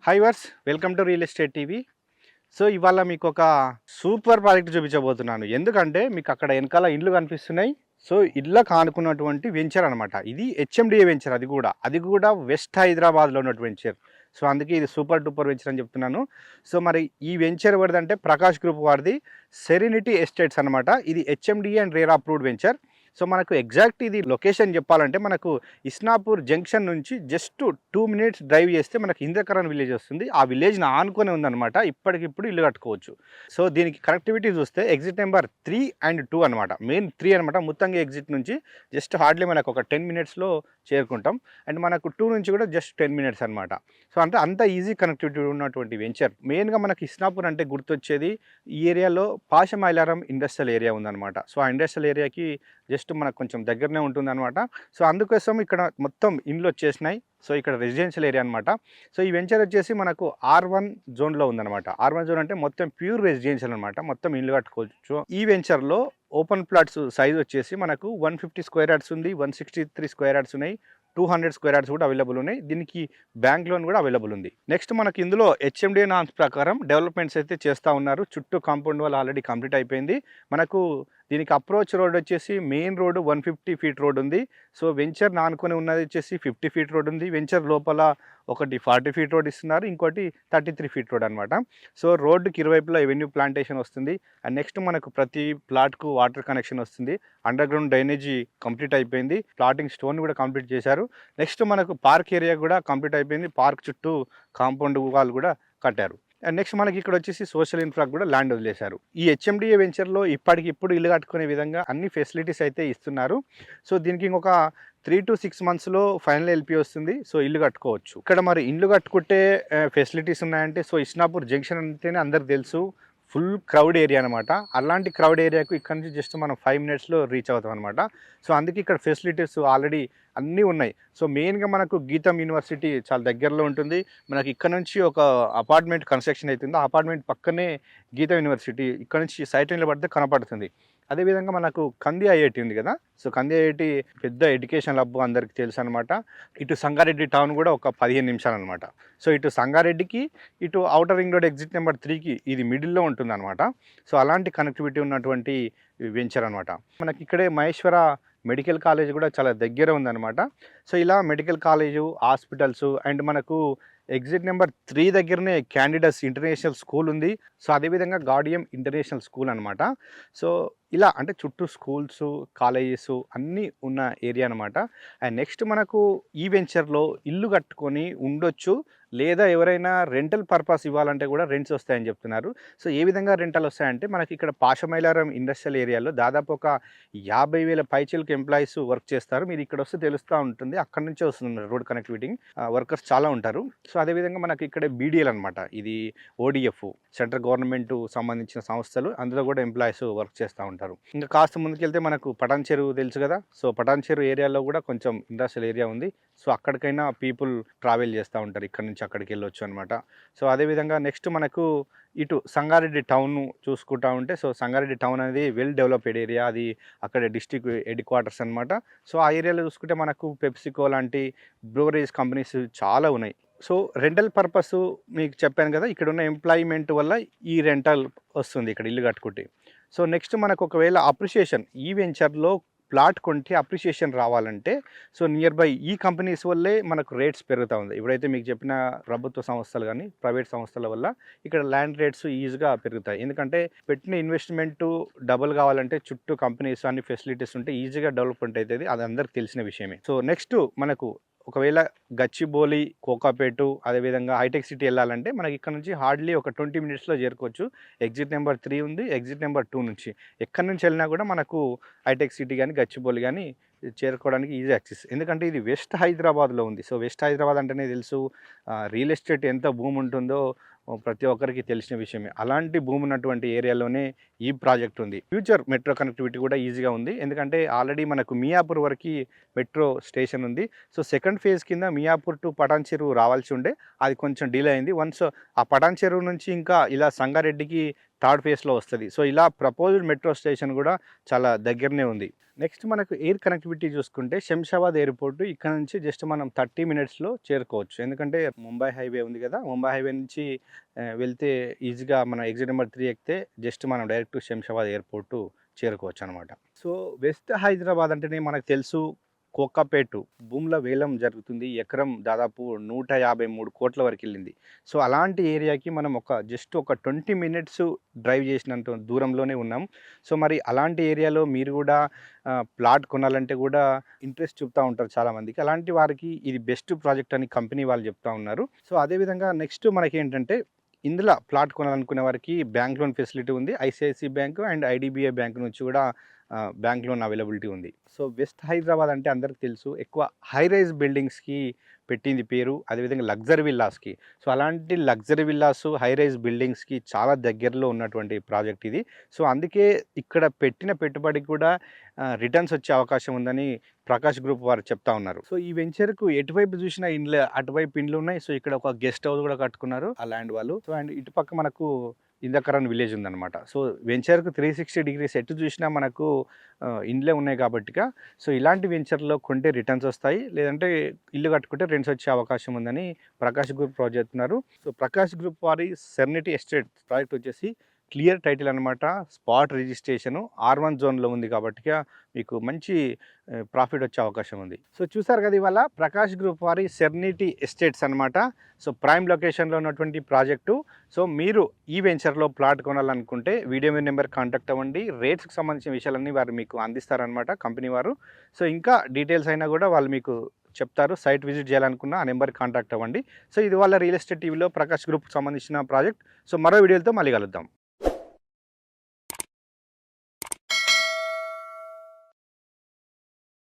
Hi viewers, welcome to real estate TV. So ఇవాళ మీకు ఒక సూపర్ ప్రాజెక్ట్ చూపించబోతున్నాను. ఎందుకంటే మీకు అక్కడ వెనకాల ఇండ్లు కనిపిస్తున్నాయి. సో ఇళ్ళకు ఆనుకున్నటువంటి వెంచర్ అనమాట. ఇది హెచ్ఎండిఏ వెంచర్. అది కూడా వెస్ట్ హైదరాబాద్లో ఉన్నటువంటి వెంచర్. సో అందుకే ఇది సూపర్ డూపర్ వెంచర్ అని చెప్తున్నాను. సో మరి ఈ వెంచర్ ఎవరిదంటే ప్రకాష్ గ్రూప్ వారిది, సెరెనిటీ ఎస్టేట్స్ అనమాట. ఇది HMDA and rare approved venture. So మనకు ఎగ్జాక్ట్ ఇది లొకేషన్ చెప్పాలంటే మనకు ఇస్నాపూర్ జంక్షన్ నుంచి జస్ట్ 2 మినిట్స్ డ్రైవ్ చేస్తే మనకు ఇంద్రకరణ్ విలేజ్ వస్తుంది. ఆ విలేజ్ని ఆనుకొని ఉందన్నమాట. ఇప్పటికిప్పుడు ఇల్లు కట్టుకోవచ్చు. సో దీనికి కనెక్టివిటీ చూస్తే ఎగ్జిట్ నెంబర్ 3 అండ్ 2 అనమాట. మెయిన్ 3 అనమాట. మొత్తంగా ఎగ్జిట్ నుంచి జస్ట్ హార్డ్లీ మనకు ఒక 10 మినిట్స్లో చేరుకుంటాం. అండ్ మనకు 2 నుంచి కూడా జస్ట్ 10 మినిట్స్ అనమాట. సో అంటే అంత ఈజీ కనెక్టివిటీ ఉన్నటువంటి వెంచర్. మెయిన్గా మనకి ఇస్నాపూర్ అంటే గుర్తొచ్చేది ఈ ఏరియాలో పాషమైలారం ఇండస్ట్రియల్ ఏరియా ఉందన్నమాట. సో ఆ ఇండస్ట్రియల్ ఏరియాకి జస్ట్ మనకు కొంచెం దగ్గరనే ఉంటుందన్నమాట. సో అందుకోసం ఇక్కడ మొత్తం ఇండ్లు వచ్చేసినాయి. సో ఇక్కడ రెసిడెన్షియల్ ఏరియా అనమాట. సో ఈ వెంచర్ వచ్చేసి మనకు R1 జోన్లో ఉందన్నమాట. R1 జోన్ అంటే మొత్తం ప్యూర్ రెసిడెన్షియల్ అనమాట. మొత్తం ఇండ్లు కట్టుకోవచ్చు. ఈ వెంచర్లో ఓపెన్ ప్లాట్స్ సైజ్ వచ్చేసి మనకు 150 స్క్వేర్ యార్డ్స్ ఉంది, 163 స్క్వేర్ యార్డ్స్ ఉన్నాయి, 200 స్క్వేర్ యార్డ్స్ కూడా అవైలబుల్ ఉన్నాయి. దీనికి బ్యాంక్ లోన్ కూడా అవైలబుల్ ఉంది. నెక్స్ట్ మనకి ఇందులో హెచ్ఎండిఏ నామ్స్ ప్రకారం డెవలప్మెంట్స్ అయితే చేస్తూ ఉన్నారు. చుట్టూ కాంపౌండ్ వాల్ ఆల్రెడీ కంప్లీట్ అయిపోయింది. మనకు దీనికి అప్రోచ్ రోడ్ వచ్చేసి మెయిన్ రోడ్ 150 ఫీట్ రోడ్ ఉంది. సో వెంచర్ నానుకొని ఉన్నది వచ్చేసి 50 ఫీట్ రోడ్ ఉంది. వెంచర్ లోపల ఒకటి 40 ఫీట్ రోడ్ ఇస్తున్నారు, ఇంకోటి 33 ఫీట్ రోడ్ అనమాట. సో రోడ్డుకి ఇరువైపులా ఎవెన్యూ ప్లాంటేషన్ వస్తుంది. అండ్ నెక్స్ట్ మనకు ప్రతి ప్లాట్కు వాటర్ కనెక్షన్ వస్తుంది. అండర్ గ్రౌండ్ డ్రైనేజీ కంప్లీట్ అయిపోయింది. ప్లాటింగ్ స్టోన్ కూడా కంప్లీట్ చేశారు. నెక్స్ట్ మనకు పార్క్ ఏరియా కూడా కంప్లీట్ అయిపోయింది. పార్క్ చుట్టూ కాంపౌండ్ వాల్ కూడా కట్టారు. అండ్ నెక్స్ట్ మనకి ఇక్కడ వచ్చేసి సోషల్ ఇన్ఫ్రాక్ కూడా ల్యాండ్ వదిలేశారు. ఈ హెచ్ఎండిఏ వెంచర్లో ఇప్పటికిప్పుడు ఇల్లు కట్టుకునే విధంగా అన్ని ఫెసిలిటీస్ అయితే ఇస్తున్నారు. సో దీనికి ఇంకొక 3 to 6 మంత్స్లో ఫైనల్ ఎల్పి వస్తుంది. సో ఇల్లు కట్టుకోవచ్చు. ఇక్కడ మరి ఇల్లు కట్టుకుంటే ఫెసిలిటీస్ ఉన్నాయంటే, సో ఇస్నాపూర్ జంక్షన్ అంటేనే అందరికి తెలుసు, ఫుల్ క్రౌడ్ ఏరియా అనమాట. అలాంటి క్రౌడ్ ఏరియాకు ఇక్కడ నుంచి జస్ట్ మనం 5 మినిట్స్లో రీచ్ అవుతాం అనమాట. సో అందుకే ఇక్కడ ఫెసిలిటీస్ ఆల్రెడీ అన్నీ ఉన్నాయి. సో మెయిన్గా మనకు గీతం యూనివర్సిటీ చాలా దగ్గరలో ఉంటుంది. మనకి ఇక్కడ నుంచి ఒక అపార్ట్మెంట్ కన్స్ట్రక్షన్ అవుతుంది. ఆ అపార్ట్మెంట్ పక్కనే గీతం యూనివర్సిటీ ఇక్కడ నుంచి సైట్ నిలబడితే కనపడుతుంది. అదేవిధంగా మనకు కంది ఐఐటి ఉంది కదా. సో కంది ఐఐటి పెద్ద ఎడ్యుకేషన్ లబ్ అందరికీ తెలుసు అనమాట. ఇటు సంగారెడ్డి టౌన్ కూడా ఒక 15 నిమిషాలు అనమాట. సో ఇటు సంగారెడ్డికి, ఇటు outer ring road exit number 3కి ఇది మిడిల్లో ఉంటుంది అనమాట. సో అలాంటి కనెక్టివిటీ ఉన్నటువంటి వెంచర్ అనమాట. మనకి ఇక్కడే మహేశ్వర మెడికల్ కాలేజ్ కూడా చాలా దగ్గర ఉందన్నమాట. సో ఇలా మెడికల్ కాలేజు, హాస్పిటల్స్ అండ్ మనకు ఎగ్జిట్ నెంబర్ 3 దగ్గరనే క్యాండిడేట్స్ ఇంటర్నేషనల్ స్కూల్ ఉంది. సో అదేవిధంగా గార్డియం ఇంటర్నేషనల్ స్కూల్ అనమాట. సో ఇలా అంటే చుట్టూ స్కూల్స్, కాలేజెస్ అన్నీ ఉన్న ఏరియా అనమాట. అండ్ నెక్స్ట్ మనకు ఈ వెంచర్లో ఇల్లు కట్టుకొని ఉండొచ్చు, లేదా ఎవరైనా రెంటల్ పర్పస్ ఇవ్వాలంటే కూడా రెంట్స్ వస్తాయని చెప్తున్నారు. సో ఏ విధంగా రెంటల్ వస్తాయంటే, మనకి ఇక్కడ పాషమైలారం ఇండస్ట్రియల్ ఏరియాలో దాదాపు ఒక 50,000 పైచీలకు ఎంప్లాయీస్ వర్క్ చేస్తారు. మీరు ఇక్కడ వస్తే తెలుస్తూ ఉంటుంది. అక్కడ నుంచే వస్తుంది రోడ్ కనెక్టివిటీ. వర్కర్స్ చాలా ఉంటారు. సో అదేవిధంగా మనకి ఇక్కడ బీడీఎల్ అనమాట. ఇది ఓడిఎఫ్, సెంట్రల్ గవర్నమెంట్ సంబంధించిన సంస్థలు, అందులో కూడా ఎంప్లాయీస్ వర్క్ చేస్తూ ఉంటారు. ఇంకా కాస్త ముందుకెళ్తే మనకు పటాన్ చెరువు తెలుసు కదా. సో పటాన్ చెరువు ఏరియాలో కూడా కొంచెం ఇండస్ట్రియల్ ఏరియా ఉంది. సో అక్కడికైనా పీపుల్ ట్రావెల్ చేస్తూ ఉంటారు, ఇక్కడ నుంచి అక్కడికి వెళ్ళొచ్చు అనమాట. సో అదేవిధంగా నెక్స్ట్ మనకు ఇటు సంగారెడ్డి టౌన్ చూసుకుంటా ఉంటే, సో సంగారెడ్డి టౌన్ అనేది వెల్ డెవలప్డ్ ఏరియా. అది అక్కడ డిస్ట్రిక్ట్ హెడ్ క్వార్టర్స్ అనమాట. సో ఆ ఏరియాలో చూసుకుంటే మనకు పెప్సికో లాంటి బ్రూవరీస్ కంపెనీస్ చాలా ఉన్నాయి. సో రెంటల్ పర్పస్ మీకు చెప్పాను కదా, ఇక్కడ ఉన్న ఎంప్లాయ్మెంట్ వల్ల ఈ రెంటల్ వస్తుంది ఇక్కడ ఇల్లు కట్టుకుంటే. సో నెక్స్ట్ మనకు ఒకవేళ అప్రిషియేషన్, ఈ వెంచర్లో ప్లాట్ కొంటే అప్రిషియేషన్ రావాలంటే, సో నియర్ బై ఈ కంపెనీస్ వల్లే మనకు రేట్స్ పెరుగుతూ ఉంది. ఇప్పుడైతే మీకు చెప్పిన ప్రభుత్వ సంస్థలు కానీ ప్రైవేట్ సంస్థల వల్ల ఇక్కడ ల్యాండ్ రేట్స్ ఈజీగా పెరుగుతాయి. ఎందుకంటే పెట్టిన ఇన్వెస్ట్మెంట్ డబుల్ కావాలంటే చుట్టూ కంపెనీస్ అన్ని ఫెసిలిటీస్ ఉంటే ఈజీగా డెవలప్మెంట్ అవుతుంది. అది అందరికి తెలిసిన విషయమే. సో నెక్స్ట్ మనకు ఒకవేళ గచ్చిబౌలి, కోకాపేటు, అదేవిధంగా హైటెక్ సిటీ వెళ్ళాలంటే మనకి ఇక్కడ నుంచి హార్డ్లీ ఒక 20 మినిట్స్లో చేరుకోవచ్చు. ఎగ్జిట్ నెంబర్ 3 ఉంది, ఎగ్జిట్ నెంబర్ 2 నుంచి ఎక్కడి నుంచి వెళ్ళినా కూడా మనకు హైటెక్ సిటీ కానీ గచ్చిబౌలి కానీ చేరుకోవడానికి ఈజీ యాక్సెస్. ఎందుకంటే ఇది వెస్ట్ హైదరాబాద్లో ఉంది. సో వెస్ట్ హైదరాబాద్ అంటేనే తెలుసు రియల్ ఎస్టేట్ ఎంత భూమి ఉంటుందో ప్రతి ఒక్కరికి తెలిసిన విషయమే. అలాంటి భూమి ఉన్నటువంటి ఏరియాలోనే ఈ ప్రాజెక్ట్ ఉంది. ఫ్యూచర్ మెట్రో కనెక్టివిటీ కూడా ఈజీగా ఉంది. ఎందుకంటే ఆల్రెడీ మనకు మియాపూర్ వరకు మెట్రో స్టేషన్ ఉంది. సో సెకండ్ ఫేజ్ కింద మియాపూర్ టు పటాన్ చెరువు రావాల్సి ఉండే, అది కొంచెం డిలే అయింది. వన్స్ ఆ పటాన్ చెరువు నుంచి ఇంకా ఇలా సంగారెడ్డికి థర్డ్ ఫేజ్లో వస్తుంది. సో ఇలా ప్రపోజ్డ్ మెట్రో స్టేషన్ కూడా చాలా దగ్గరనే ఉంది. నెక్స్ట్ మనకు ఎయిర్ కనెక్టివిటీ చూసుకుంటే శంషాబాద్ ఎయిర్పోర్ట్ ఇక్కడ నుంచి జస్ట్ మనం 30 మినిట్స్లో చేరుకోవచ్చు. ఎందుకంటే ముంబై హైవే ఉంది కదా, ముంబై హైవే నుంచి వెళ్తే ఈజీగా మన ఎగ్జిట్ నెంబర్ 3 ఎక్కితే జస్ట్ మనం డైరెక్ట్ శంషాబాద్ ఎయిర్పోర్టు చేరుకోవచ్చు అనమాట. సో వెస్ట్ హైదరాబాద్ అంటేనే మనకు తెలుసు కోకాపేటు భూముల వేలం జరుగుతుంది. ఎకరం దాదాపు 153 కోట్ల వరకు వెళ్ళింది. సో అలాంటి ఏరియాకి మనం జస్ట్ ఒక 20 మినిట్స్ డ్రైవ్ చేసినంత దూరంలోనే ఉన్నాం. సో మరి అలాంటి ఏరియాలో మీరు కూడా ప్లాట్ కొనాలంటే కూడా ఇంట్రెస్ట్ చూపుతూ ఉంటారు చాలామందికి. అలాంటి వారికి ఇది బెస్ట్ ప్రాజెక్ట్ అని కంపెనీ వాళ్ళు చెప్తా ఉన్నారు. సో అదేవిధంగా నెక్స్ట్ మనకి ఏంటంటే ఇందులో ప్లాట్ కొనాలనుకునే వారికి బ్యాంక్ లోన్ ఫెసిలిటీ ఉంది. ICICI bank and IDBI bank నుంచి కూడా బ్యాంక్ లోన్ అవైలబిలిటీ ఉంది. సో వెస్ట్ హైదరాబాద్ అంటే అందరికి తెలుసు ఎక్కువ హై రైజ్ బిల్డింగ్స్కి పెట్టింది పేరు, అదేవిధంగా లగ్జరీ విల్లాస్కి. సో అలాంటి లగ్జరీ విల్లాస్ హై రైజ్ బిల్డింగ్స్కి చాలా దగ్గరలో ఉన్నటువంటి ప్రాజెక్ట్ ఇది. సో అందుకే ఇక్కడ పెట్టిన పెట్టుబడికి కూడా రిటర్న్స్ వచ్చే అవకాశం ఉందని ప్రకాష్ గ్రూప్ వారు చెప్తా ఉన్నారు. సో ఈ వెంచర్కు ఎటువైపు చూసినా ఇండ్లు, అటువైపు ఇండ్లు ఉన్నాయి. సో ఇక్కడ ఒక గెస్ట్ హౌస్ కూడా కట్టుకున్నారు ఆ ల్యాండ్ వాళ్ళు. సో అండ్ ఇటుపక్క మనకు ఇందకరన్ విలేజ్ ఉందన్నమాట. సో వెంచర్కు 360 డిగ్రీస్ ఎటు చూసినా మనకు ఇండ్లే ఉన్నాయి కాబట్టిగా సో ఇలాంటి వెంచర్లో కొంటే రిటర్న్స్ వస్తాయి, లేదంటే ఇల్లు కట్టుకుంటే రెంట్స్ వచ్చే అవకాశం ఉందని ప్రకాష్ గ్రూప్ చెప్తున్నారు. సో ప్రకాష్ గ్రూప్ వారి సెరెనిటీ ఎస్టేట్ ప్రాజెక్ట్ వచ్చేసి క్లియర్ టైటిల్ అనమాట, స్పాట్ రిజిస్ట్రేషను R1 జోన్లో ఉంది కాబట్టిగా మీకు మంచి ప్రాఫిట్ వచ్చే అవకాశం ఉంది. సో చూసారు కదా ఇవాళ ప్రకాష్ గ్రూప్ వారి సెరెనిటీ ఎస్టేట్స్ అనమాట. సో ప్రైమ్ లొకేషన్లో ఉన్నటువంటి ప్రాజెక్టు. సో మీరు ఈ వెంచర్లో ప్లాట్ కొనాలనుకుంటే వీడియో మీ నెంబర్ కాంటాక్ట్ అవ్వండి. రేట్స్కి సంబంధించిన విషయాలన్నీ వారు మీకు అందిస్తారనమాట కంపెనీ వారు. సో ఇంకా డీటెయిల్స్ అయినా కూడా వాళ్ళు మీకు చెప్తారు. సైట్ విజిట్ చేయాలనుకున్న ఆ నెంబర్ కాంటాక్ట్ అవ్వండి. సో ఇది వాళ్ళ రియల్ ఎస్టేట్ టీవీలో ప్రకాష్ గ్రూప్కి సంబంధించిన ప్రాజెక్ట్. సో మరో వీడియోలతో మళ్ళీ కలుద్దాం.